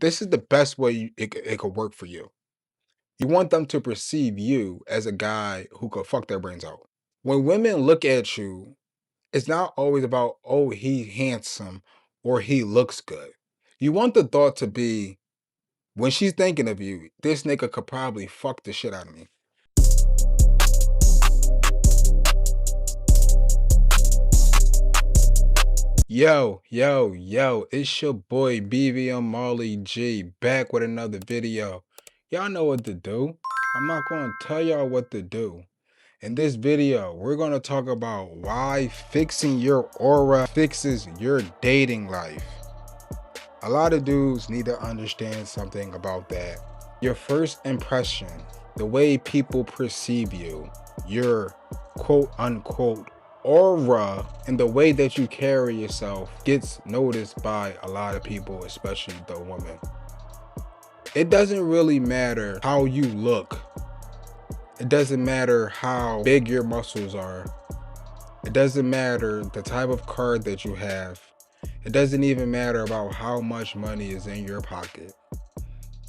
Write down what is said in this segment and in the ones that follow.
This is the best way it could work for you. You want them to perceive you as a guy who could fuck their brains out. When women look at you, it's not always about, oh, he handsome or he looks good. You want the thought to be, when she's thinking of you, this nigga could probably fuck the shit out of me. Yo, it's your boy BVM Marley G back with another video. Y'all know what to do. I'm not going to tell y'all what to do. In this video, we're going to talk about why fixing your aura fixes your dating life. A lot of dudes need to understand something about that. Your first impression, the way people perceive you, your quote unquote aura, and the way that you carry yourself gets noticed by a lot of people, especially the women. It doesn't really matter how you look. It doesn't matter how big your muscles are. It doesn't matter the type of car that you have. It doesn't even matter about how much money is in your pocket.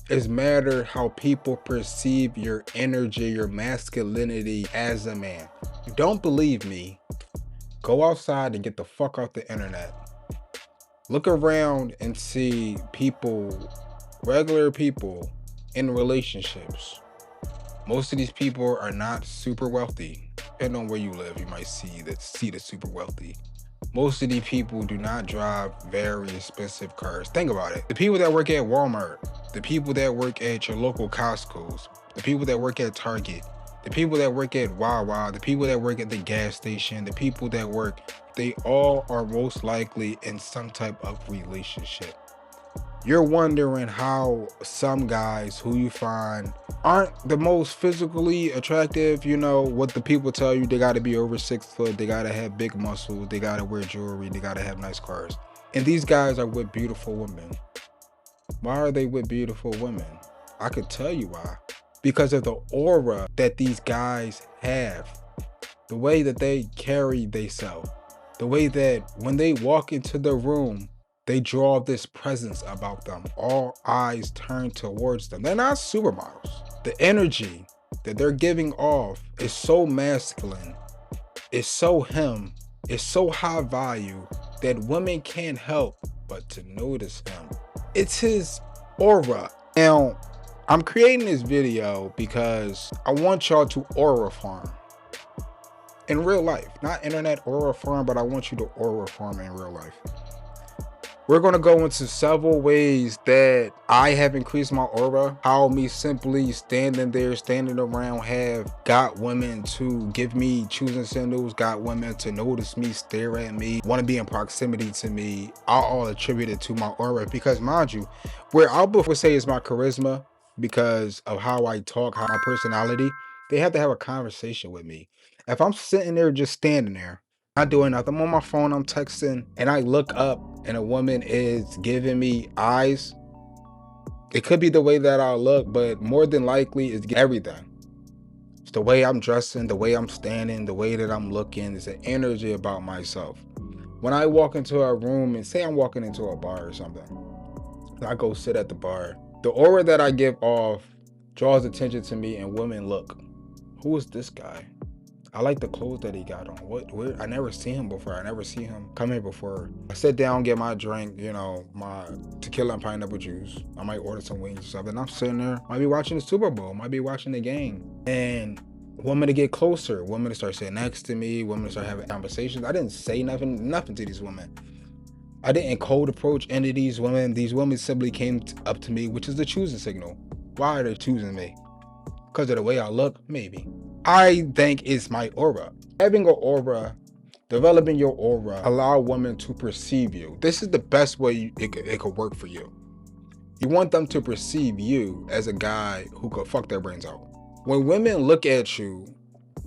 It's matter how people perceive your energy, your masculinity as a man. If you don't believe me, go outside and get the fuck off the internet. Look around and see people, regular people in relationships. Most of these people are not super wealthy. Depending on where you live, you might see the super wealthy. Most of these people do not drive very expensive cars. Think about it. The people that work at Walmart, the people that work at your local Costco's, the people that work at Target, the people that work at Wawa, the people that work at the gas station, the people that work, they all are most likely in some type of relationship. You're wondering how some guys who you find aren't the most physically attractive, you know, what the people tell you, they gotta be over 6 foot, they gotta have big muscles, they gotta wear jewelry, they gotta have nice cars. And these guys are with beautiful women. Why are they with beautiful women? I could tell you why. Because of the aura that these guys have, the way that they carry themselves, the way that when they walk into the room, they draw this presence about them. All eyes turn towards them. They're not supermodels. The energy that they're giving off is so masculine, it's so him, it's so high value that women can't help but to notice him. It's his aura. Now, I'm creating this video because I want y'all to aura farm in real life. Not internet aura farm, but I want you to aura farm in real life. We're going to go into several ways that I have increased my aura, how me simply standing there, standing around have got women to give me choosing signals, got women to notice me, stare at me, want to be in proximity to me. I all attribute it to my aura because, mind you, where I would say is my charisma because of how I talk, how my personality, they have to have a conversation with me. If I'm sitting there just standing there, not doing nothing, I'm on my phone, I'm texting, and I look up and a woman is giving me eyes, it could be the way that I look, but more than likely it's everything. It's the way I'm dressing, the way I'm standing, the way that I'm looking. It's an energy about myself. When I walk into a room and say I'm walking into a bar or something, I go sit at the bar, the aura that I give off draws attention to me and women look, who is this guy? I like the clothes that he got on. Where I never seen him before. I never seen him come here before. I sit down, get my drink, you know, my tequila and pineapple juice. I might order some wings or something. I'm sitting there, might be watching the Super Bowl, might be watching the game. And women to get closer, women to start sitting next to me, women to start having conversations. I didn't say nothing to these women. I didn't cold approach any of these women. These women simply came up to me, which is the choosing signal. Why are they choosing me? Because of the way I look? Maybe. I think it's my aura. Having an aura, developing your aura, allow women to perceive you. This is the best way it could work for you. You want them to perceive you as a guy who could fuck their brains out. When women look at you,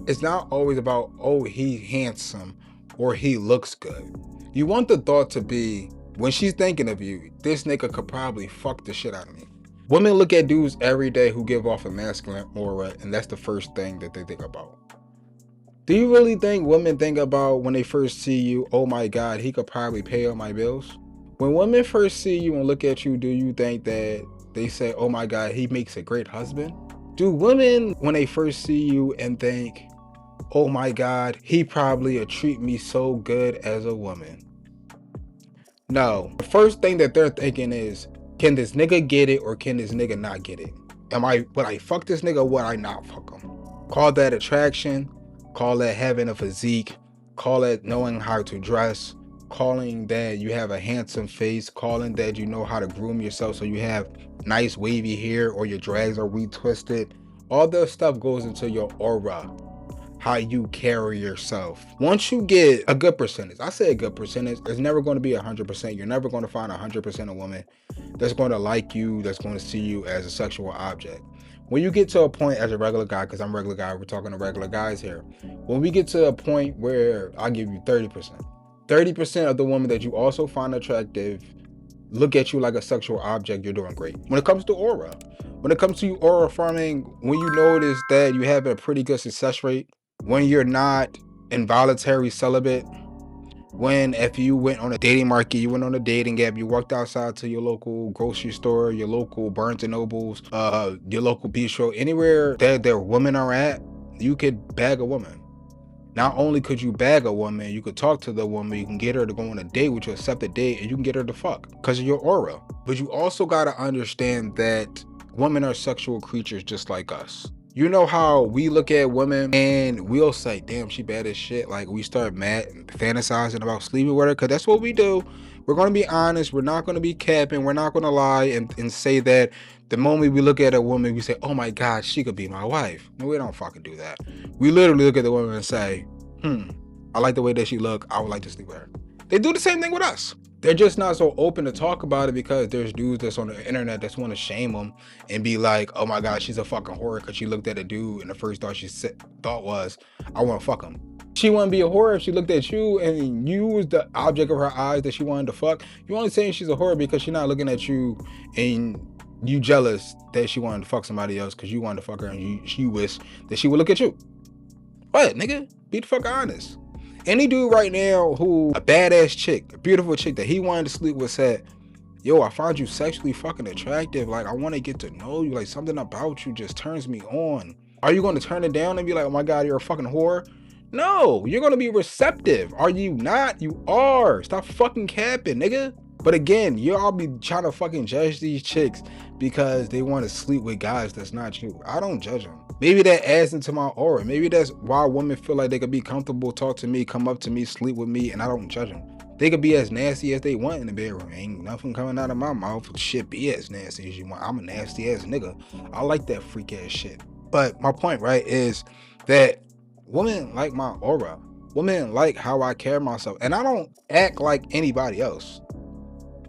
it's not always about, oh, he's handsome or he looks good. You want the thought to be, when she's thinking of you, this nigga could probably fuck the shit out of me. Women look at dudes every day who give off a masculine aura, and that's the first thing that they think about. Do you really think women think about when they first see you, oh my God, he could probably pay all my bills? When women first see you and look at you, do you think that they say, oh my God, he makes a great husband? Do women, when they first see you and think, oh my God, he probably treat me so good as a woman? No. The first thing that they're thinking is, can this nigga get it or can this nigga not get it? Would I fuck this nigga or would I not fuck him? Call that attraction, call that having a physique, call it knowing how to dress, calling that you have a handsome face, calling that you know how to groom yourself so you have nice wavy hair or your drags are retwisted. All this stuff goes into your aura, how you carry yourself. Once you get a good percentage, I say a good percentage, it's never going to be 100%. You're never going to find 100% of women that's going to like you, that's going to see you as a sexual object. When you get to a point as a regular guy, because I'm a regular guy, we're talking to regular guys here. When we get to a point where I'll give you 30% of the women that you also find attractive look at you like a sexual object, you're doing great. When it comes to aura, when it comes to you aura farming, when you notice that you have a pretty good success rate, when you're not involuntary celibate, when if you went on a dating market, you went on a dating app, you walked outside to your local grocery store, your local Barnes and Nobles, your local bistro, anywhere that their women are at, you could bag a woman. Not only could you bag a woman, you could talk to the woman, you can get her to go on a date with you, accept a date, and you can get her to fuck because of your aura. But you also got to understand that women are sexual creatures just like us. You know how we look at women and we'll say, damn, she bad as shit. Like we start mad and fantasizing about sleeping with her because that's what we do. We're going to be honest. We're not going to be capping. We're not going to lie and say that the moment we look at a woman, we say, oh my God, she could be my wife. No, we don't fucking do that. We literally look at the woman and say, I like the way that she look. I would like to sleep with her. They do the same thing with us. They're just not so open to talk about it because there's dudes that's on the internet that's want to shame them and be like, oh my God, she's a fucking whore because she looked at a dude and the first thought she thought was, I want to fuck him. She wouldn't be a whore if she looked at you and you was the object of her eyes that she wanted to fuck. You only saying she's a whore because she's not looking at you and you jealous that she wanted to fuck somebody else because you wanted to fuck her and she wish that she would look at you. What, nigga? Be the fuck honest. Any dude right now who a badass chick, a beautiful chick that he wanted to sleep with said, yo, I find you sexually fucking attractive. Like, I want to get to know you. Like, something about you just turns me on. Are you going to turn it down and be like, oh my God, you're a fucking whore? No, you're going to be receptive. Are you not? You are. Stop fucking capping, nigga. But again, y'all be trying to fucking judge these chicks because they want to sleep with guys that's not you. I don't judge them. Maybe that adds into my aura. Maybe that's why women feel like they could be comfortable, talk to me, come up to me, sleep with me, and I don't judge them. They could be as nasty as they want in the bedroom. Ain't nothing coming out of my mouth. Shit be as nasty as you want. I'm a nasty ass nigga. I like that freak ass shit. But my point, right, is that women like my aura. Women like how I carry myself. And I don't act like anybody else.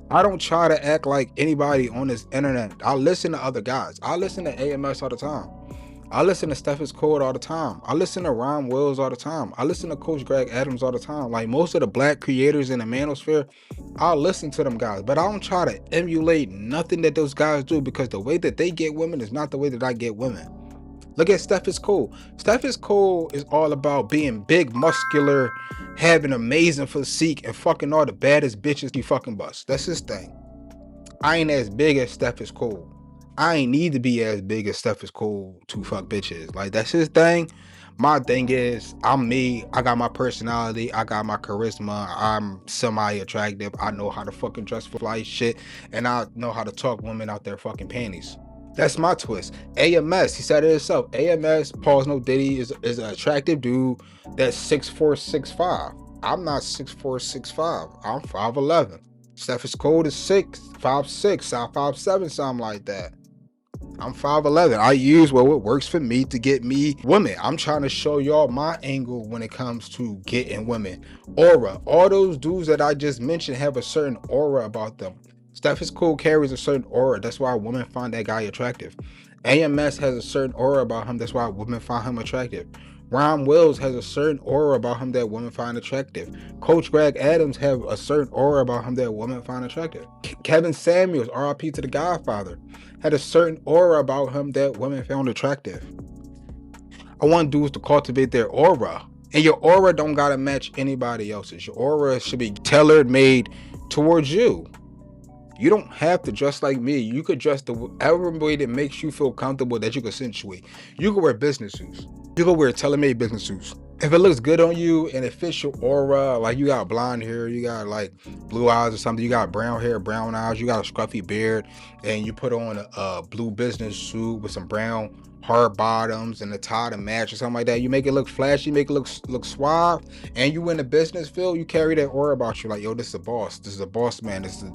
I don't try to act like anybody on this internet. I listen to other guys. I listen to AMS all the time. I listen to Steph Code all the time. I listen to Ron Wills all the time. I listen to Coach Greg Adams all the time. Like most of the black creators in the manosphere, I'll listen to them guys. But I don't try to emulate nothing that those guys do because the way that they get women is not the way that I get women. Look at Steph Code. Steph Code is all about being big, muscular, having amazing physique, and fucking all the baddest bitches he fucking busts. That's his thing. I ain't as big as Steph Code. I ain't need to be as big as Steph Code to fuck bitches. Like, that's his thing. My thing is, I'm me. I got my personality. I got my charisma. I'm semi-attractive. I know how to fucking dress for fly shit. And I know how to talk women out their fucking panties. That's my twist. AMS, he said it himself. AMS, pause no Diddy, is an attractive dude that's 6'4", 6'5". I'm not 6'4", 6'5". I'm 5'11". Steph Code is 5'6", 5'7", something like that. I'm 5'11". I use what works for me to get me women. I'm trying to show y'all my angle when it comes to getting women. Aura. All those dudes that I just mentioned have a certain aura about them. Steph Code carries a certain aura. That's why women find that guy attractive. AMS has a certain aura about him. That's why women find him attractive. Ron Wills has a certain aura about him that women find attractive. Coach Greg Adams have a certain aura about him that women find attractive. Kevin Samuels, RIP to the Godfather, had a certain aura about him that women found attractive. I want dudes to cultivate their aura. And your aura don't gotta match anybody else's. Your aura should be tailored made towards you. You don't have to dress like me. You could dress the whatever way that makes you feel comfortable, that you can accentuate. You can wear business suits. You can wear tailor-made business suits. If it looks good on you and it fits your aura, like you got blonde hair, you got like blue eyes or something, you got brown hair, brown eyes, you got a scruffy beard, and you put on a blue business suit with some brown hard bottoms and a tie to match or something like that, you make it look flashy, make it look suave, and you in the business field, you carry that aura about you, like, yo, this is a boss, this is a boss man, this is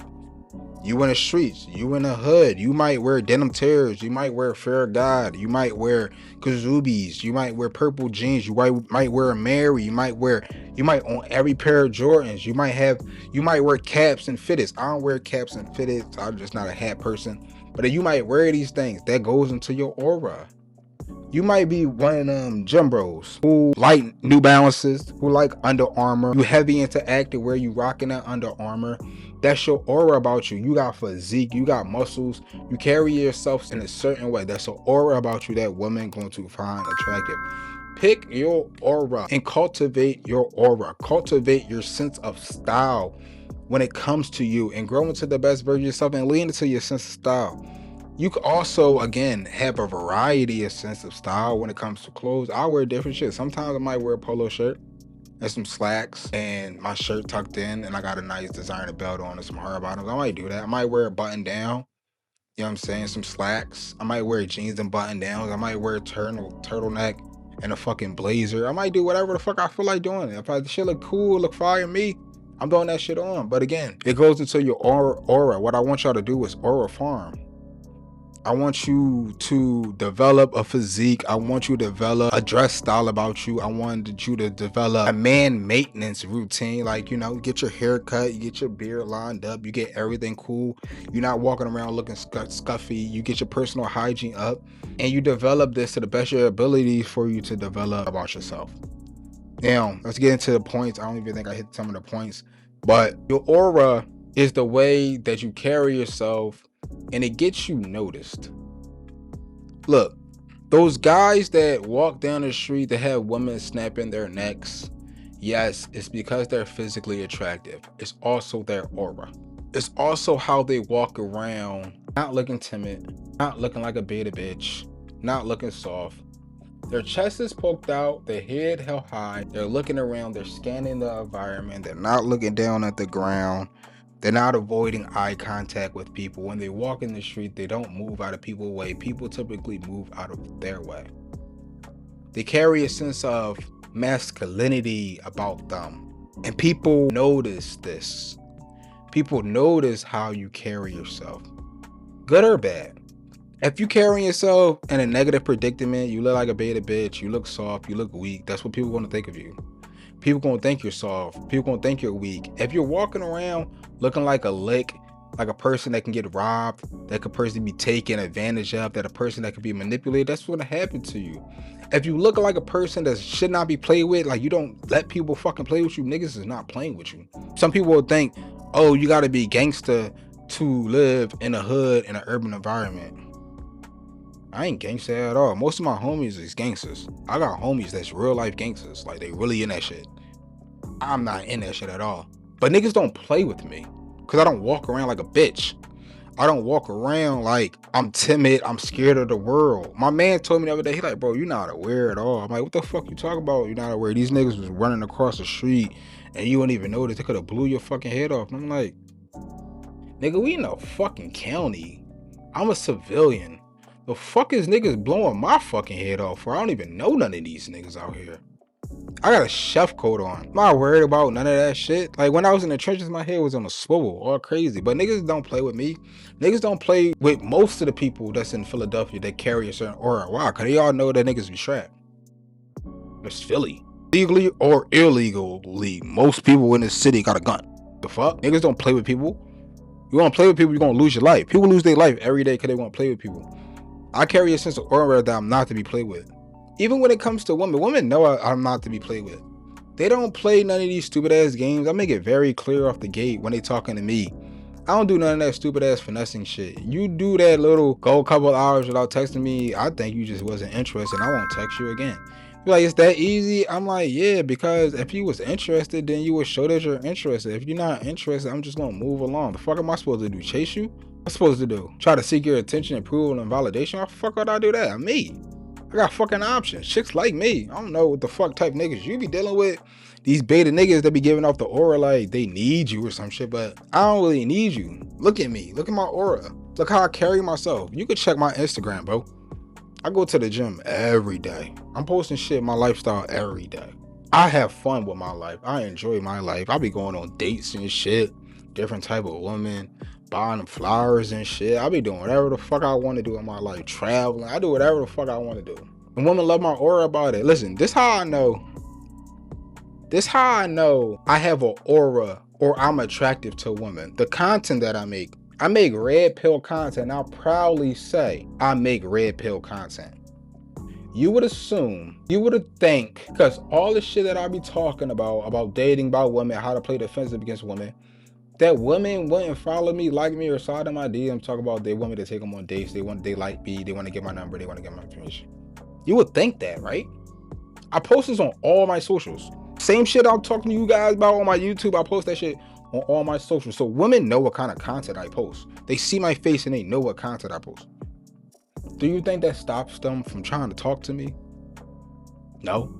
you in the streets, you in the hood, you might wear denim tears, you might wear Fair God, you might wear Kazubis, you might wear purple jeans, you might wear a Mary, you might own every pair of Jordans, you might wear caps and fitteds. I don't wear caps and fitteds, I'm just not a hat person. But you might wear these things, that goes into your aura. You might be one of them gym bros who like New Balances, who like Under Armour. You heavy into acting where you rocking that Under Armour. That's your aura about you. You got physique, you got muscles, you carry yourself in a certain way. That's an aura about you that women going to find attractive. Pick your aura and cultivate your aura. Cultivate your sense of style when it comes to you, and grow into the best version of yourself and lean into your sense of style. You could also, again, have a variety of sense of style when it comes to clothes. I wear different shit. Sometimes I might wear a polo shirt and some slacks and my shirt tucked in, and I got a nice designer belt on and some hard bottoms. I might do that. I might wear a button down, you know what I'm saying, some slacks. I might wear jeans and button downs. I might wear a turtleneck and a fucking blazer. I might do whatever the fuck I feel like doing. If the shit look cool, look fire to me, I'm throwing that shit on. But again, it goes into your aura. What I want y'all to do is aura farm. I want you to develop a physique. I want you to develop a dress style about you. I wanted you to develop a man maintenance routine. Like, you know, get your hair cut, you get your beard lined up, you get everything cool. You're not walking around looking scuffy. You get your personal hygiene up, and you develop this to the best of your ability for you to develop about yourself. Now, let's get into the points. I don't even think I hit some of the points, but your aura is the way that you carry yourself, and it gets you noticed. Look, those guys that walk down the street that have women snapping their necks, yes, it's because they're physically attractive. It's also their aura. It's also how they walk around, not looking timid, not looking like a beta bitch, not looking soft. Their chest is poked out, their head held high, they're looking around, they're scanning the environment, they're not looking down at the ground. They're not avoiding eye contact with people. When they walk in the street, they don't move out of people's way. People typically move out of their way. They carry a sense of masculinity about them. And people notice this. People notice how you carry yourself, good or bad. If you carry yourself in a negative predicament, you look like a beta bitch, you look soft, you look weak, that's what people are going to think of you. People gonna think you're soft. People gonna think you're weak. If you're walking around looking like a lick, like a person that can get robbed, that could person be taken advantage of, that a person that could be manipulated, that's what's gonna happen to you. If you look like a person that should not be played with, like you don't let people fucking play with you, niggas is not playing with you. Some people will think, oh, you gotta be gangster to live in a hood in an urban environment. I ain't gangster at all. Most of my homies is gangsters. I got homies that's real life gangsters. Like, they really in that shit. I'm not in that shit at all. But niggas don't play with me, because I don't walk around like a bitch. I don't walk around like I'm timid, I'm scared of the world. My man told me the other day, he like, bro, you're not aware at all. I'm like, what the fuck you talking about? You're not aware. These niggas was running across the street and you wouldn't even notice. They could have blew your fucking head off. And I'm like, nigga, we in a fucking county. I'm a civilian. The fuck is niggas blowing my fucking head off for? I don't even know none of these niggas out here. I got a chef coat on. I'm not worried about none of that shit. Like, when I was in the trenches, my head was on a swivel, all crazy. But niggas don't play with me. Niggas don't play with most of the people that's in Philadelphia that carry a certain aura. Why? Because they all know that niggas be strapped. It's Philly. Legally or illegally, most people in this city got a gun. The fuck? Niggas don't play with people. You want to play with people, you're going to lose your life. People lose their life every day because they want to play with people. I carry a sense of aura that I'm not to be played with. Even when it comes to women know I'm not to be played with. They don't play none of these stupid ass games. I make it very clear off the gate when they talking to me. I don't do none of that stupid ass finessing shit. You do that little go a couple hours without texting me, I think you just wasn't interested and I won't text you again. You're like, it's that easy? I'm like, yeah, because if you was interested, then you would show that you're interested. If you're not interested, I'm just gonna move along. The fuck am I supposed to do? Chase you? What I'm supposed to do? Try to seek your attention, approval, and validation? How the fuck would I do that? I'm me. I got fucking options. Chicks like me. I don't know what the fuck type niggas you be dealing with. These beta niggas that be giving off the aura like they need you or some shit, but I don't really need you. Look at me. Look at my aura. Look how I carry myself. You could check my Instagram, bro. I go to the gym every day. I'm posting shit, my lifestyle every day. I have fun with my life. I enjoy my life. I be going on dates and shit, different type of women, buying them flowers and shit. I be doing whatever the fuck I want to do in my life, traveling. I do whatever the fuck I want to do. And women love my aura about it. Listen, this how I know. This how I know I have an aura or I'm attractive to women. The content that I make. I make red pill content. I'll proudly say I make red pill content. You would assume, you would think, because all the shit that I be talking about dating, about women, how to play defensive against women, that women wouldn't follow me, like me, or slide in my DM, talk about they want me to take them on dates, they like me, they want to get my number, they want to get my information. You would think that, right? I post this on all my socials. Same shit I'm talking to you guys about on my YouTube, I post that shit on all my socials. So women know what kind of content I post. They see my face and they know what content I post. Do you think that stops them from trying to talk to me? No.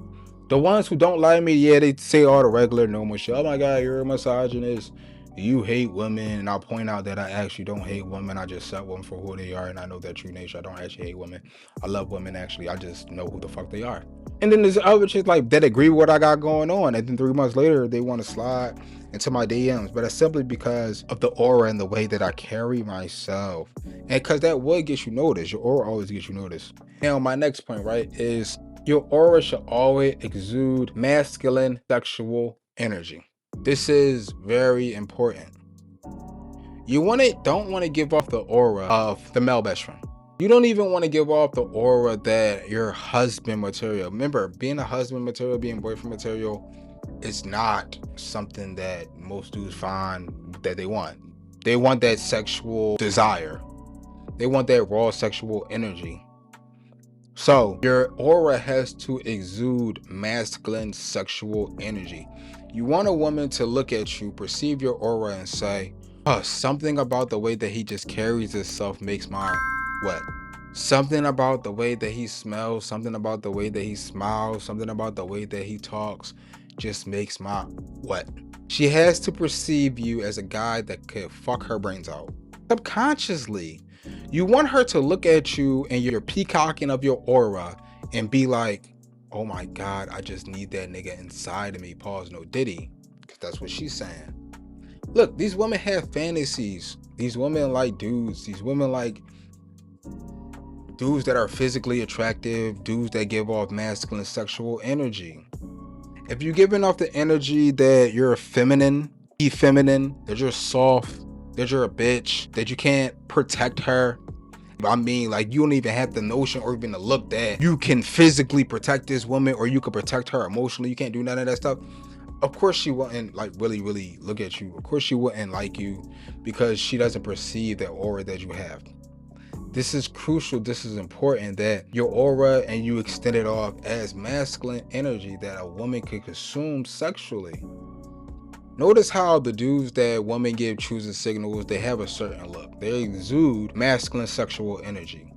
The ones who don't like me, yeah, they say all the regular normal shit. Oh my God, you're a misogynist. You hate women. And I'll point out that I actually don't hate women. I just accept women for who they are. And I know their true nature. I don't actually hate women. I love women, actually. I just know who the fuck they are. And then there's other shit like that agree with what I got going on. And then 3 months later, they want to slide into my DMs. But it's simply because of the aura and the way that I carry myself. And because that would get you noticed. Your aura always gets you noticed. Now, my next point, right, is your aura should always exude masculine sexual energy. This is very important. You don't want to give off the aura of the male best friend. You don't even want to give off the aura that you're husband material. Remember, being a husband material, being boyfriend material is not something that most dudes find that they want. They want that sexual desire. They want that raw sexual energy. So your aura has to exude masculine sexual energy. You want a woman to look at you, perceive your aura and say, oh, something about the way that he just carries himself makes my what? Something about the way that he smells, something about the way that he smiles, something about the way that he talks just makes my what? She has to perceive you as a guy that could fuck her brains out. Subconsciously. You want her to look at you and your peacocking of your aura and be like, oh my God, I just need that nigga inside of me. Pause, no Diddy. Because that's what she's saying. Look, these women have fantasies. These women like dudes. These women like dudes that are physically attractive, dudes that give off masculine sexual energy. If you're giving off the energy that you're feminine, that you're soft, that you're a bitch, that you can't protect her. I mean, like, you don't even have the notion or even the look that you can physically protect this woman or you could protect her emotionally. You can't do none of that stuff. Of course she wouldn't like really look at you. Of course she wouldn't like you because she doesn't perceive that aura that you have. This is crucial. This is important that your aura and you extend it off as masculine energy that a woman could consume sexually. Notice how the dudes that women give choosing signals, they have a certain look. They exude masculine sexual energy.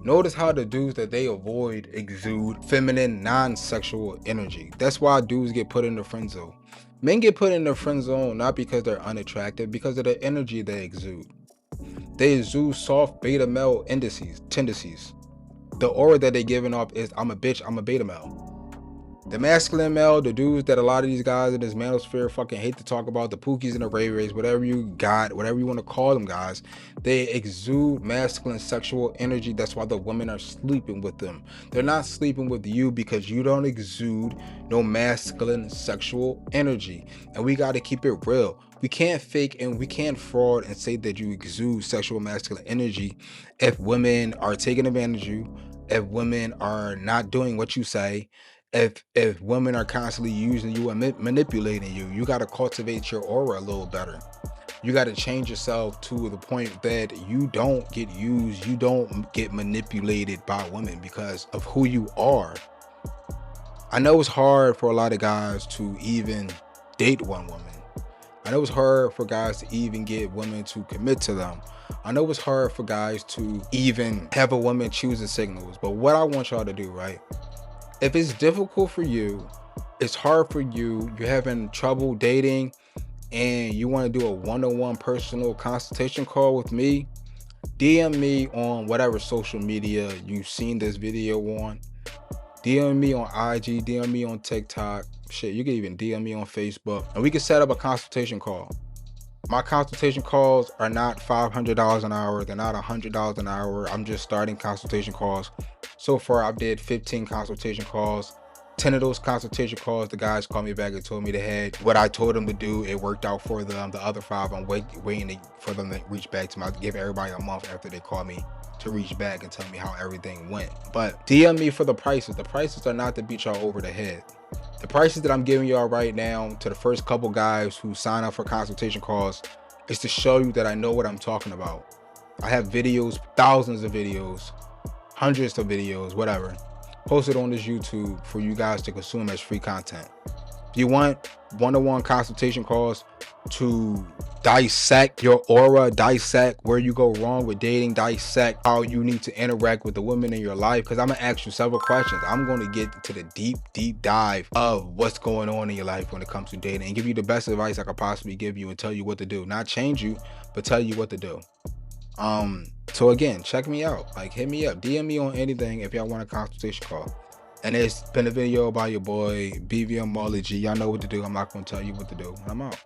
Notice how the dudes that they avoid exude feminine, non-sexual energy. That's why dudes get put in the friend zone. Men get put in the friend zone not because they're unattractive, because of the energy they exude. They exude soft beta male tendencies. The aura that they're giving off is, I'm a bitch, I'm a beta male. The masculine male, the dudes that a lot of these guys in this manosphere fucking hate to talk about, the Pookies and the Ray Rays, whatever you got, whatever you want to call them guys, they exude masculine sexual energy. That's why the women are sleeping with them. They're not sleeping with you because you don't exude no masculine sexual energy. And we got to keep it real. We can't fake and we can't fraud and say that you exude sexual masculine energy if women are taking advantage of you, if women are not doing what you say, if women are constantly using you and manipulating you. You got to cultivate your aura a little better. You got to change yourself to the point that you don't get used, you don't get manipulated by women because of who you are. I know it's hard for a lot of guys to even date one woman. I know it's hard for guys to even get women to commit to them. I know it's hard for guys to even have a woman choose the signals. But what I want y'all to do, right? If it's difficult for you, it's hard for you, you're having trouble dating, and you want to do a one-on-one personal consultation call with me, DM me on whatever social media you've seen this video on. DM me on IG, DM me on TikTok. Shit, you can even DM me on Facebook, and we can set up a consultation call. My consultation calls are not $500 an hour. They're not $100 an hour. I'm just starting consultation calls. So far, I did 15 consultation calls. 10 of those consultation calls, the guys called me back and told me they had what I told them to do. It worked out for them. The other 5, I'm waiting for them to reach back to me. I give everybody a month after they call me to reach back and tell me how everything went. But DM me for the prices. The prices are not to beat y'all over the head. The prices that I'm giving y'all right now to the first couple guys who sign up for consultation calls is to show you that I know what I'm talking about. I have videos, thousands of videos, hundreds of videos, whatever, posted on this YouTube for you guys to consume as free content. If you want one-on-one consultation calls to dissect your aura, dissect where you go wrong with dating, dissect how you need to interact with the women in your life, because I'm gonna ask you several questions. I'm going to get to the deep dive of what's going on in your life when it comes to dating, and give you the best advice I could possibly give you and tell you what to do. Not change you, but tell you what to do. So again, check me out. Like, hit me up, DM me on anything if y'all want a consultation call. And it's been a video by your boy BVM Marley G. Y'all know what to do. I'm not gonna tell you what to do. I'm out.